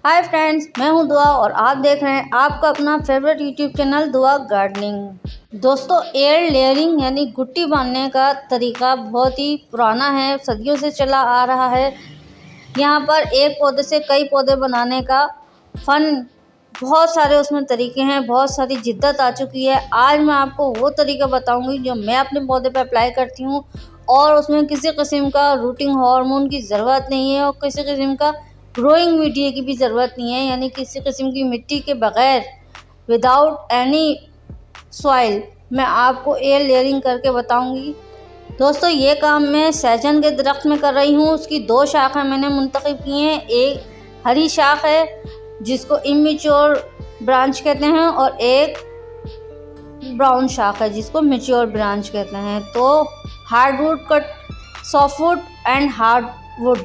Hi friends, मैं हूं दुआ और आप देख रहे हैं आपका अपना फेवरेट यूट्यूब चैनल दुआ गार्डनिंग। दोस्तों, एयर लेयरिंग यानी गुट्टी बांधने का तरीका बहुत ही पुराना है, सदियों से चला आ रहा है। यहाँ पर एक पौधे से कई पौधे बनाने का फन, बहुत सारे उसमें तरीके हैं, बहुत सारी जिद्दत आ चुकी है। आज मैं आपको वो तरीका बताऊंगी जो मैं अपने पौधे पर अप्लाई करती हूँ और उसमें किसी किस्म का रूटिंग हार्मोन की ज़रूरत नहीं है और किसी किस्म का ग्रोइंग मीडिया की भी ज़रूरत नहीं है, यानी किसी किस्म की मिट्टी के बगैर, विदाउट एनी सॉइल, मैं आपको एयर लेयरिंग करके बताऊंगी। दोस्तों, ये काम मैं सहजन के दरख्त में कर रही हूँ। उसकी 2 शाखें मैंने मुंतखब की हैं। एक हरी शाख है जिसको इमेच्योर ब्रांच कहते हैं और एक ब्राउन शाख है जिसको मैच्योर ब्रांच कहते हैं। तो hardwood cut, softwood and hardwood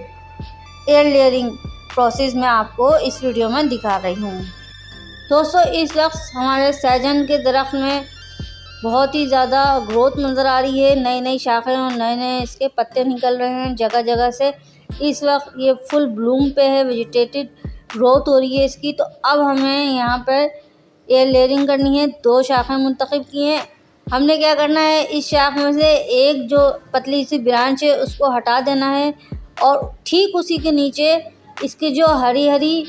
air layering process मैं आपको इस वीडियो में दिखा रही हूँ। दोस्तों, इस वक्त हमारे सहजन के दरख्त में बहुत ही ज़्यादा ग्रोथ नज़र आ रही है। नई नई शाखें और नए नए इसके पत्ते निकल रहे हैं जगह जगह से। इस वक्त ये फुल ब्लूम पे है, वेजिटेटेड ग्रोथ हो रही है इसकी। तो अब हमें यहाँ पर एयर लेयरिंग करनी है। 2 शाखें मुंतखब की हैं। हमने क्या करना है, इस शाख में से एक जो पतली सी ब्रांच है उसको हटा देना है और ठीक उसी के नीचे इसकी जो हरी हरी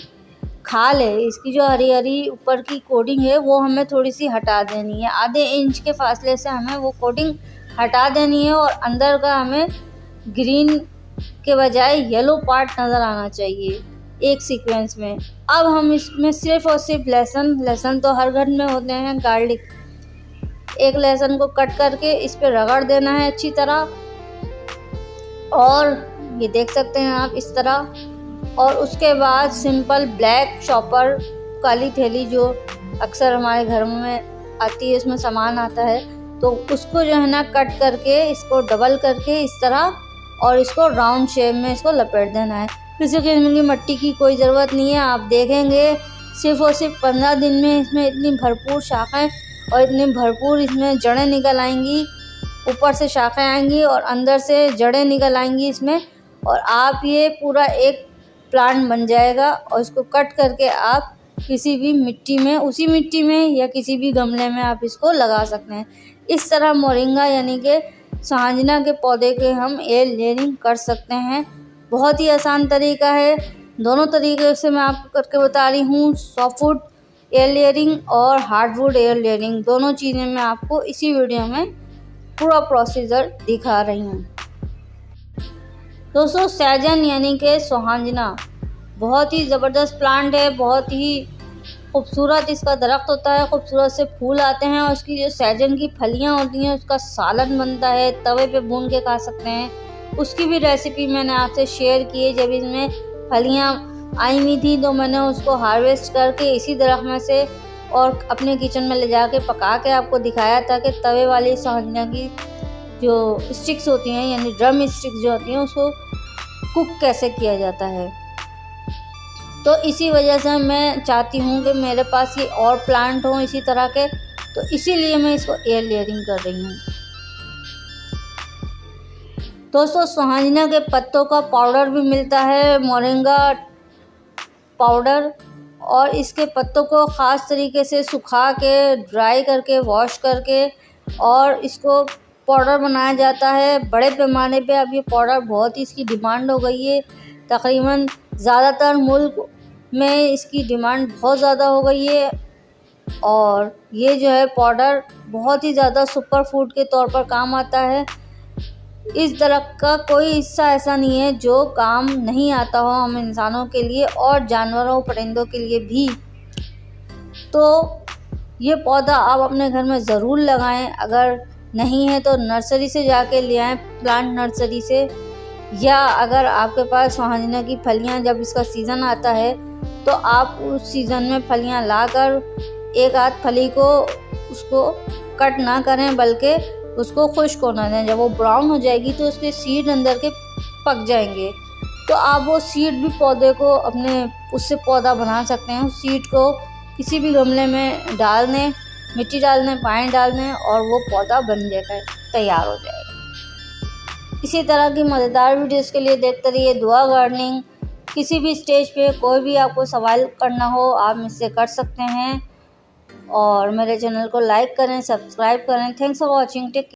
खाल है, इसकी जो हरी हरी ऊपर की कोटिंग है वो हमें थोड़ी सी हटा देनी है। आधे इंच के फासले से हमें वो कोटिंग हटा देनी है और अंदर का हमें ग्रीन के बजाय येलो पार्ट नज़र आना चाहिए एक सीक्वेंस में। अब हम इसमें सिर्फ और सिर्फ लहसुन तो हर घर में होते हैं, गार्लिक, एक लहसुन को कट करके इस पे रगड़ देना है अच्छी तरह, और ये देख सकते हैं आप इस तरह। और उसके बाद सिंपल ब्लैक चॉपर, काली थैली जो अक्सर हमारे घर में आती है, उसमें सामान आता है, तो उसको जो है ना कट करके इसको डबल करके इस तरह और इसको राउंड शेप में इसको लपेट देना है। किसी किस्म की मिट्टी की कोई ज़रूरत नहीं है। आप देखेंगे सिर्फ और सिर्फ 15 दिन में इसमें इतनी भरपूर शाखें और इतनी भरपूर इसमें जड़ें निकल आएंगी। ऊपर से शाखें आएंगी और अंदर से जड़ें निकल आएंगी इसमें, और आप ये पूरा एक प्लांट बन जाएगा। और इसको कट करके आप किसी भी मिट्टी में, उसी मिट्टी में या किसी भी गमले में आप इसको लगा सकते हैं। इस तरह मोरिंगा यानी कि सांजना के पौधे के हम एयर लेयरिंग कर सकते हैं। बहुत ही आसान तरीका है। दोनों तरीके से मैं आपको करके बता रही हूँ, सॉफ्टवुड एयर लेयरिंग और हार्डवुड एयर लेयरिंग, दोनों चीज़ें मैं आपको इसी वीडियो में पूरा प्रोसीजर दिखा रही हूँ। दोस्तों, सहजन यानी कि सोहांजना बहुत ही ज़बरदस्त प्लांट है, बहुत ही खूबसूरत इसका दरख्त होता है, खूबसूरत से फूल आते हैं और उसकी जो सहजन की फलियां होती हैं उसका सालन बनता है, तवे पे भून के खा सकते हैं। उसकी भी रेसिपी मैंने आपसे शेयर की है। जब इसमें फलियां आई हुई थी तो मैंने उसको हार्वेस्ट करके इसी दरख्त में से और अपने किचन में ले जाके पका के आपको दिखाया था कि तवे वाली सोहांजना की जो स्टिक्स होती हैं, यानी ड्रम स्टिक्स जो होती हैं, उसको कुक कैसे किया जाता है। तो इसी वजह से मैं चाहती हूँ कि मेरे पास ये और प्लांट हों इसी तरह के, तो इसीलिए मैं इसको एयर लेयरिंग कर रही हूँ। दोस्तों, सोहांजना के पत्तों का पाउडर भी मिलता है, मोरिंगा पाउडर, और इसके पत्तों को ख़ास तरीके से सुखा के, ड्राई करके, वॉश करके और इसको पाउडर बनाया जाता है बड़े पैमाने पे। अब ये पाउडर बहुत ही इसकी डिमांड हो गई है। तकरीबन ज़्यादातर मुल्क में इसकी डिमांड बहुत ज़्यादा हो गई है और ये जो है पाउडर बहुत ही ज़्यादा सुपर फूड के तौर पर काम आता है। इस दरख्त का कोई हिस्सा ऐसा नहीं है जो काम नहीं आता हो हम इंसानों के लिए और जानवरों, परिंदों के लिए भी। तो ये पौधा आप अपने घर में ज़रूर लगाएं। अगर नहीं है तो नर्सरी से जाके ले आएँ, प्लांट नर्सरी से, या अगर आपके पास सोहांजना की फलियां, जब इसका सीज़न आता है तो आप उस सीज़न में फलियां लाकर एक आध फली को उसको कट ना करें, बल्कि उसको खुश्क होना दें। जब वो ब्राउन हो जाएगी तो उसके सीड अंदर के पक जाएंगे, तो आप वो सीड भी पौधे को अपने उससे पौधा बना सकते हैं। उस सीड को किसी भी गमले में डाल दें, मिट्टी डाल दें, पानी डाल दें और वो पौधा बन जाएगा, तैयार हो जाएगा। इसी तरह की मज़ेदार वीडियोज़ के लिए देखते रहिए दुआ गार्डनिंग। किसी भी स्टेज पे कोई भी आपको सवाल करना हो आप मुझसे कर सकते हैं। और मेरे चैनल को लाइक करें, सब्सक्राइब करें। Thanks for watching. टेक